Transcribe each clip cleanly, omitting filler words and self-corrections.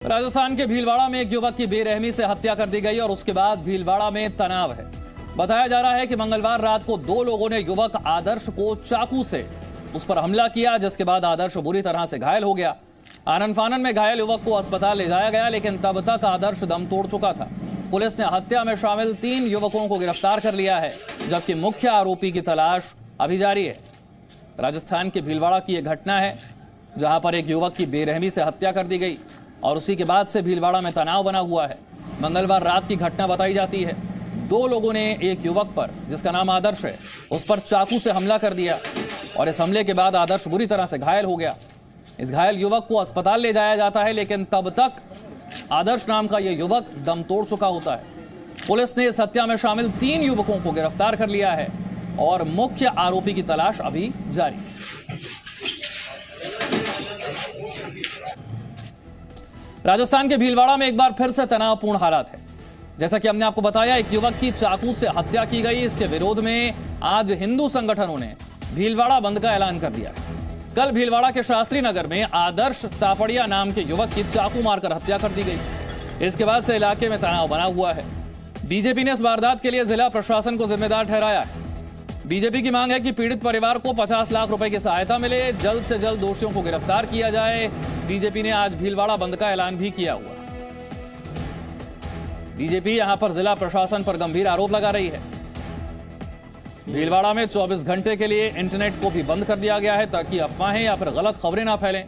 राजस्थान के भीलवाड़ा में एक युवक की बेरहमी से हत्या कर दी गई और उसके बाद भीलवाड़ा में तनाव है। बताया जा रहा है कि मंगलवार रात को दो लोगों ने युवक आदर्श को चाकू से उस पर हमला किया, जिसके बाद आदर्श बुरी तरह से घायल हो गया। आनन फानन में घायल युवक को अस्पताल ले जाया गया, लेकिन तब तक आदर्श दम तोड़ चुका था। पुलिस ने हत्या में शामिल 3 युवकों को गिरफ्तार कर लिया है, जबकि मुख्य आरोपी की तलाश अभी जारी है। राजस्थान के भीलवाड़ा की यह घटना है, जहां पर एक युवक की बेरहमी से हत्या कर दी गई और उसी के बाद से भीलवाड़ा में तनाव बना हुआ है। मंगलवार रात की घटना बताई जाती है। 2 लोगों ने एक युवक पर, जिसका नाम आदर्श है, उस पर चाकू से हमला कर दिया और इस हमले के बाद आदर्श बुरी तरह से घायल हो गया। इस घायल युवक को अस्पताल ले जाया जाता है, लेकिन तब तक आदर्श नाम का यह युवक दम तोड़ चुका होता है। पुलिस ने इस हत्या में शामिल 3 युवकों को गिरफ्तार कर लिया है और मुख्य आरोपी की तलाश अभी जारी है। राजस्थान के भीलवाड़ा में एक बार फिर से तनावपूर्ण हालात है। जैसा कि हमने आपको बताया, एक युवक की चाकू से हत्या की गई। इसके विरोध में आज हिंदू संगठनों ने भीलवाड़ा बंद का ऐलान कर दिया। कल भीलवाड़ा के शास्त्री नगर में आदर्श तापड़िया नाम के युवक की चाकू मारकर हत्या कर दी गई। इसके बाद से इलाके में तनाव बना हुआ है। बीजेपी ने इस वारदात के लिए जिला प्रशासन को जिम्मेदार ठहराया है। बीजेपी की मांग है कि पीड़ित परिवार को 50 लाख रुपए की सहायता मिले, जल्द से जल्द दोषियों को गिरफ्तार किया जाए। बीजेपी ने आज भीलवाड़ा बंद का ऐलान भी किया हुआ। बीजेपी यहां पर जिला प्रशासन पर गंभीर आरोप लगा रही है। भीलवाड़ा में 24 घंटे के लिए इंटरनेट को भी बंद कर दिया गया है, ताकि अफवाहें या फिर गलत खबरें ना फैलें।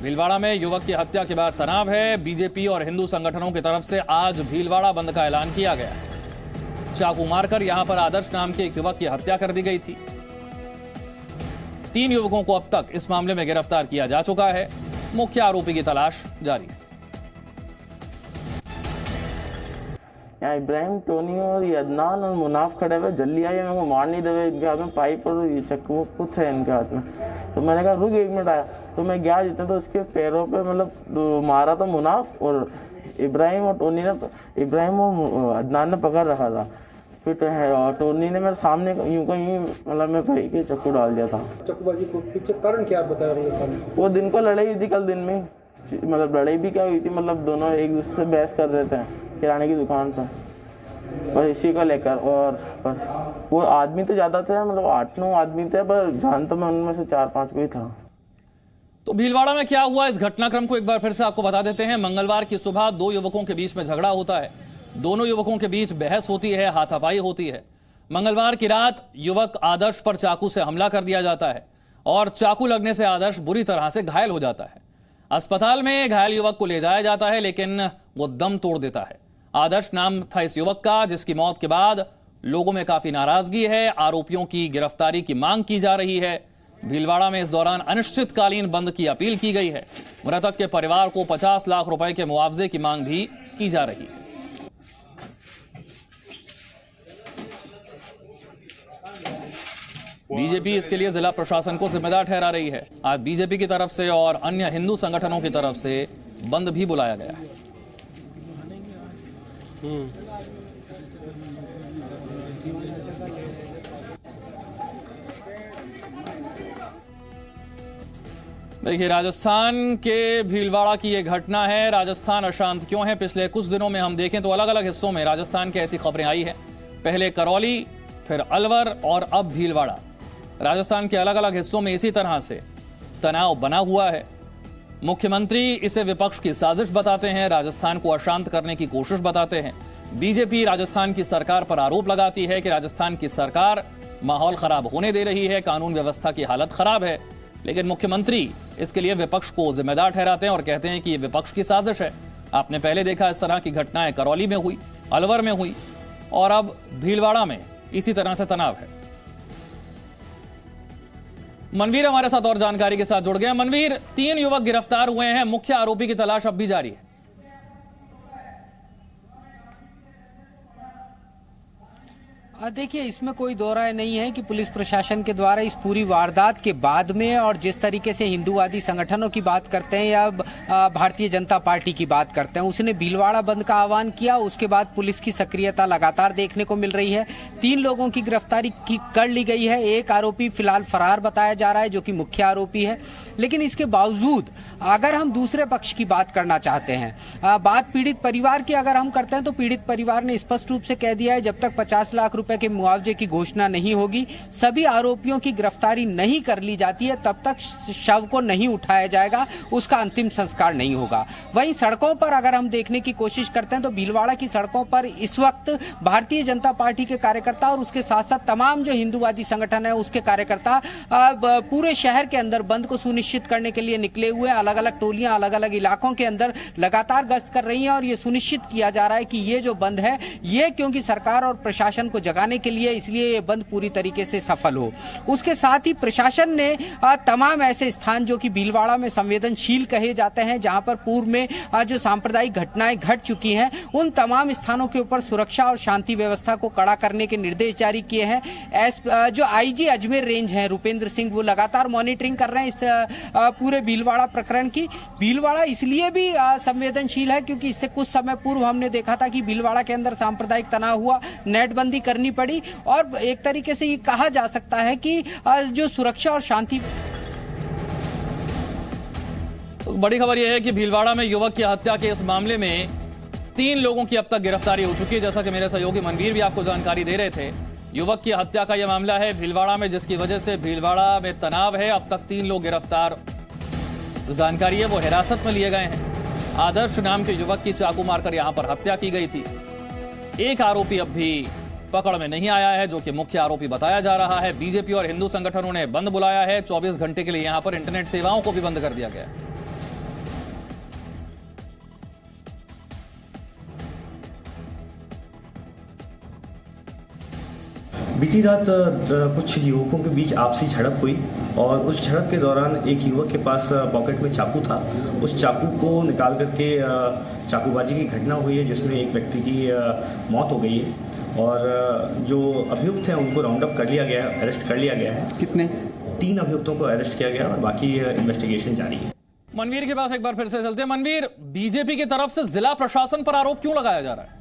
भीलवाड़ा में युवक की हत्या के बाद तनाव है। बीजेपी और हिंदू संगठनों की तरफ से आज भीलवाड़ा बंद का ऐलान किया गया है। चाकू मारकर यहां पर आदर्श नाम के एक युवक की हत्या कर दी गई थी। 3 युवकों को अब तक इस मामले में गिरफ्तार किया जा चुका है। मुख्य आरोपी की तलाश जारी है। यहाँ इब्राहिम, टोनी और ये अदनान और मुनाफ खड़े हुए, जल्दी आइए, मेरे को मार नहीं देवे। इनके हाथ में पाइप और ये चक्कू कुछ है इनके हाथ में। तो मैंने कहा रुक 1 मिनट आया, तो मैं गया जितने तो उसके पैरों पे मतलब मारा तो मुनाफ, और इब्राहिम और टोनी ने, इब्राहिम और अदनान ने पकड़ रखा था। फिर टोनी ने मेरे सामने यूं का यूं मतलब मैं भाई के चक्कू डाल दिया था। चक्कूबाजी को पीछे कारण क्या बताया? वो दिन को लड़ाई हुई थी, कल दिन में मतलब लड़ाई भी क्या हुई थी, मतलब दोनों एक दूसरे से बहस कर रहे थे किराने की दुकान पर, बस इसी को लेकर। और बस वो आदमी तो ज़्यादा थे, मतलब 8-9 आदमी थे, पर जान तो मैं उनमें से 4-5 को ही था। तो भीलवाड़ा में क्या हुआ, इस घटनाक्रम को एक बार फिर से आपको बता देते हैं। मंगलवार की सुबह 2 युवकों के बीच में झगड़ा होता है। दोनों युवकों के बीच बहस होती है, हाथापाई होती है। मंगलवार की रात युवक आदर्श पर चाकू से हमला कर दिया जाता है और चाकू लगने से आदर्श बुरी तरह से घायल हो जाता है। अस्पताल में घायल युवक को ले जाया जाता है, लेकिन वो दम तोड़ देता है। आदर्श नाम था इस युवक का, जिसकी मौत के बाद लोगों में काफी नाराजगी है। आरोपियों की गिरफ्तारी की मांग की जा रही है। भीलवाड़ा में इस दौरान अनिश्चितकालीन बंद की अपील की गई है। मृतक के परिवार को 50 लाख रुपए के मुआवजे की मांग भी की जा रही है। बीजेपी इसके लिए जिला प्रशासन को जिम्मेदार ठहरा रही है। आज बीजेपी की तरफ से और अन्य हिंदू संगठनों की तरफ से बंद भी बुलाया गया है। देखिए, राजस्थान के भीलवाड़ा की यह घटना है। राजस्थान अशांत क्यों है? पिछले कुछ दिनों में हम देखें तो अलग अलग हिस्सों में राजस्थान की ऐसी खबरें आई हैं। पहले करौली, फिर अलवर और अब भीलवाड़ा। राजस्थान के अलग अलग हिस्सों में इसी तरह से तनाव बना हुआ है। मुख्यमंत्री इसे विपक्ष की साजिश बताते हैं, राजस्थान को अशांत करने की कोशिश बताते हैं। बीजेपी राजस्थान की सरकार पर आरोप लगाती है कि राजस्थान की सरकार माहौल खराब होने दे रही है, कानून व्यवस्था की हालत खराब है। लेकिन मुख्यमंत्री इसके लिए विपक्ष को जिम्मेदार ठहराते हैं और कहते हैं कि ये विपक्ष की साजिश है। आपने पहले देखा इस तरह की घटनाएं करौली में हुई, अलवर में हुई और अब भीलवाड़ा में इसी तरह से तनाव है। मनवीर हमारे साथ और जानकारी के साथ जुड़ गए। मनवीर, 3 युवक गिरफ्तार हुए हैं, मुख्य आरोपी की तलाश अब भी जारी है। देखिए, इसमें कोई दो राय नहीं है कि पुलिस प्रशासन के द्वारा इस पूरी वारदात के बाद में और जिस तरीके से हिंदूवादी संगठनों की बात करते हैं या भारतीय जनता पार्टी की बात करते हैं, उसने भीलवाड़ा बंद का आह्वान किया। उसके बाद पुलिस की सक्रियता लगातार देखने को मिल रही है। 3 लोगों की गिरफ्तारी कर ली गई है। एक आरोपी फिलहाल फरार बताया जा रहा है, जो कि मुख्य आरोपी है। लेकिन इसके बावजूद अगर हम दूसरे पक्ष की बात करना चाहते हैं, बात पीड़ित परिवार की अगर हम करते हैं, तो पीड़ित परिवार ने स्पष्ट रूप से कह दिया है, जब तक 50 लाख रुपए के मुआवजे की घोषणा नहीं होगी, सभी आरोपियों की गिरफ्तारी नहीं कर ली जाती है, तब तक शव को नहीं उठाया जाएगा, उसका अंतिम संस्कार नहीं होगा। वहीं सड़कों पर अगर हम देखने की कोशिश करते हैं, तो भीलवाड़ा की सड़कों पर इस वक्त भारतीय जनता पार्टी के कार्यकर्ता और उसके साथ साथ तमाम जो हिंदूवादी संगठन है उसके कार्यकर्ता पूरे शहर के अंदर बंद को सुनिश्चित करने के लिए निकले हुए। अलग अलग टोलियां अलग अलग इलाकों के अंदर लगातार गश्त कर रही हैं और ये सुनिश्चित किया जा रहा है कि ये जो बंद है, ये क्योंकि सरकार और प्रशासन को जगाने के लिए, इसलिए ये बंद पूरी तरीके से सफल हो। उसके साथ ही प्रशासन ने तमाम ऐसे स्थान जो कि भीलवाड़ा में संवेदनशील कहे जाते हैं, जहां पर पूर्व में जो सांप्रदायिक घटनाएं घट चुकी हैं, उन तमाम स्थानों के ऊपर सुरक्षा और शांति व्यवस्था को कड़ा करने के निर्देश जारी किए हैं। जो आईजी अजमेर रेंज हैं रुपेंद्र सिंह, वो लगातार मॉनिटरिंग कर रहे हैं इस पूरे भीलवाड़ा प्रकरण की। भीलवाड़ा इसलिए भी संवेदनशील है क्योंकि इससे कुछ समय पूर्व हमने देखा था कि भीलवाड़ा के अंदर सांप्रदायिक तनाव हुआ, नेटबंदी करनी पड़ी और एक तरीके से ये कहा जा सकता है कि जो सुरक्षा और शांति। तो बड़ी खबर यह है कि भीलवाड़ा में युवक की हत्या के इस मामले में 3 लोगों की अब तक गिरफ्तारी हो चुकी है। जैसा कि मेरे सहयोगी मनवीर भी आपको जानकारी दे रहे थे, युवक की हत्या का यह मामला है भीलवाड़ा में, जिसकी वजह से भीलवाड़ा में तनाव है। अब तक 3 लोग गिरफ्तार, जो जानकारी है वो हिरासत में लिए गए हैं। आदर्श नाम के युवक की चाकू मारकर यहां पर हत्या की गई थी। एक आरोपी अब भी पकड़ में नहीं आया है, जो कि मुख्य आरोपी बताया जा रहा है। बीजेपी और हिंदू संगठनों ने बंद बुलाया है। 24 घंटे के लिए यहां पर इंटरनेट सेवाओं को भी बंद कर दिया गया है। बीती रात कुछ युवकों के बीच आपसी झड़प हुई और उस झड़प के दौरान एक युवक के पास पॉकेट में चाकू था। उस चाकू को निकाल करके चाकूबाजी की घटना हुई है, जिसमें एक व्यक्ति की मौत हो गई है और जो अभियुक्त हैं उनको राउंड अप कर लिया गया है, अरेस्ट कर लिया गया है। कितने? 3 अभियुक्तों को अरेस्ट किया गया और बाकी इन्वेस्टिगेशन जारी है। मनवीर के पास एक बार फिर से चलते हैं। मनवीर, बीजेपी की तरफ से जिला प्रशासन पर आरोप क्यों लगाया जा रहा है?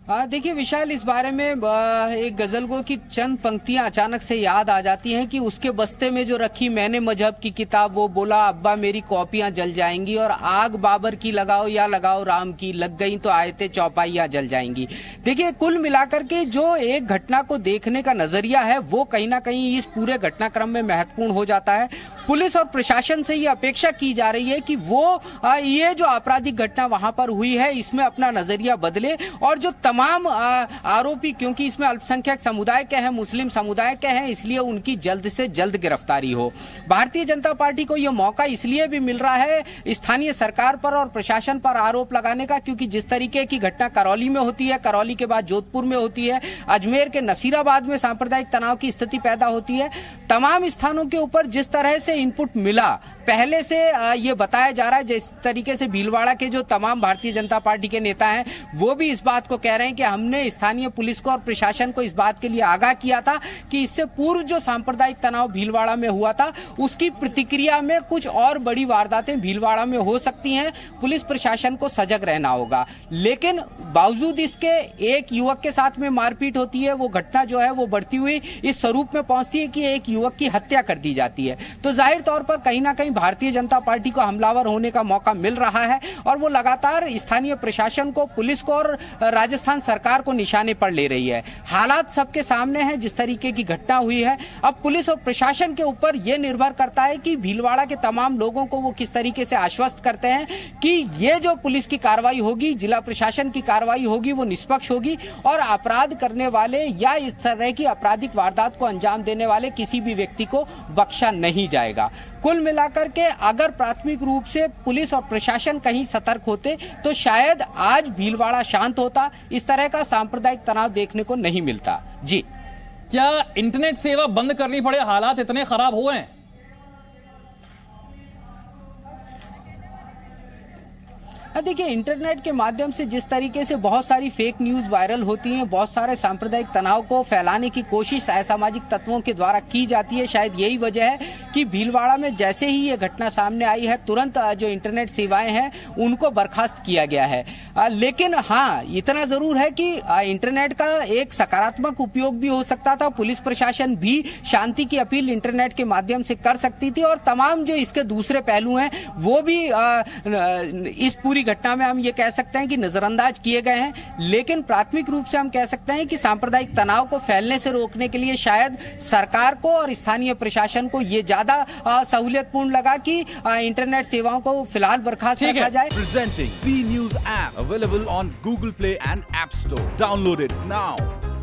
देखिए विशाल, इस बारे में एक गजलगो की चंद पंक्तियां अचानक से याद आ जाती हैं कि उसके बस्ते में जो रखी मैंने मजहब की किताब, वो बोला अब्बा मेरी कॉपियां जल जाएंगी, और आग बाबर की लगाओ या लगाओ राम की, लग गई तो आयते चौपाइयां जल जाएंगी। देखिए, कुल मिलाकर के जो एक घटना को देखने का नजरिया है वो कहीं ना कहीं इस पूरे घटनाक्रम में महत्वपूर्ण हो जाता है। पुलिस और प्रशासन से ये अपेक्षा की जा रही है कि वो ये जो आपराधिक घटना वहां पर हुई है इसमें अपना नजरिया बदले और जो तमाम आरोपी, क्योंकि इसमें अल्पसंख्यक समुदाय के हैं, मुस्लिम समुदाय के हैं, इसलिए उनकी जल्द से जल्द गिरफ्तारी हो। भारतीय जनता पार्टी को यह मौका इसलिए भी मिल रहा है स्थानीय सरकार पर और प्रशासन पर आरोप लगाने का, क्योंकि जिस तरीके की घटना करौली में होती है, करौली के बाद जोधपुर में होती है, अजमेर के नसीराबाद में सांप्रदायिक तनाव की स्थिति पैदा होती है, तमाम स्थानों के ऊपर जिस तरह से इनपुट मिला पहले से ये बताया जा रहा है, जिस तरीके से भीलवाड़ा के जो तमाम भारतीय जनता पार्टी के नेता हैं वो भी इस बात को कह रहे हैं कि हमने स्थानीय पुलिस को और प्रशासन को इस बात के लिए आगाह किया था कि इससे पूर्व जो सांप्रदायिक तनाव भीलवाड़ा में हुआ था उसकी प्रतिक्रिया में कुछ और बड़ी वारदातें भीलवाड़ा में हो सकती हैं, पुलिस प्रशासन को सजग रहना होगा। लेकिन बावजूद इसके एक युवक के साथ में मारपीट होती है, वो घटना जो है वो बढ़ती हुई इस स्वरूप में पहुंचती है कि एक युवक की हत्या कर दी जाती है। तो जाहिर तौर पर कहीं ना कहीं भारतीय जनता पार्टी को हमलावर होने का मौका मिल रहा है और वो लगातार स्थानीय प्रशासन को, पुलिस को और राजस्थान सरकार को निशाने पर ले रही है। हालात सबके सामने हैं, जिस तरीके की घटना हुई है। अब पुलिस और प्रशासन के ऊपर यह निर्भर करता है कि भीलवाड़ा के तमाम लोगों को वो किस तरीके से आश्वस्त करते हैं कि ये जो पुलिस की कार्रवाई होगी, जिला प्रशासन की कार्रवाई होगी, वो निष्पक्ष होगी और अपराध करने वाले या इस तरह की आपराधिक वारदात को अंजाम देने वाले किसी भी व्यक्ति को बख्शा नहीं जाएगा। कुल मिलाकर के अगर प्राथमिक रूप से पुलिस और प्रशासन कहीं सतर्क होते तो शायद आज भीलवाड़ा शांत होता, इस तरह का सांप्रदायिक तनाव देखने को नहीं मिलता। जी, क्या इंटरनेट सेवा बंद करनी पड़े, हालात इतने खराब हुए हैं? देखिए, इंटरनेट के माध्यम से जिस तरीके से बहुत सारी फेक न्यूज वायरल होती हैं, बहुत सारे सांप्रदायिक तनाव को फैलाने की कोशिश असामाजिक तत्वों के द्वारा की जाती है, शायद यही वजह है कि भीलवाड़ा में जैसे ही ये घटना सामने आई है, तुरंत जो इंटरनेट सेवाएं हैं उनको बर्खास्त किया गया है। लेकिन हाँ, इतना जरूर है कि इंटरनेट का एक सकारात्मक उपयोग भी हो सकता था। पुलिस प्रशासन भी शांति की अपील इंटरनेट के माध्यम से कर सकती थी, और तमाम जो इसके दूसरे पहलू हैं वो भी इस पूरी घटना में हम ये कह सकते हैं कि नजरअंदाज किए गए हैं। लेकिन प्राथमिक रूप से हम कह सकते हैं कि सांप्रदायिक तनाव को फैलने से रोकने के लिए शायद सरकार को और स्थानीय प्रशासन को ये ज्यादा सहूलियतपूर्ण लगा कि इंटरनेट सेवाओं को फिलहाल बर्खास्त रखा जाए। Presenting B News app available on Google Play and App Store. Download it now.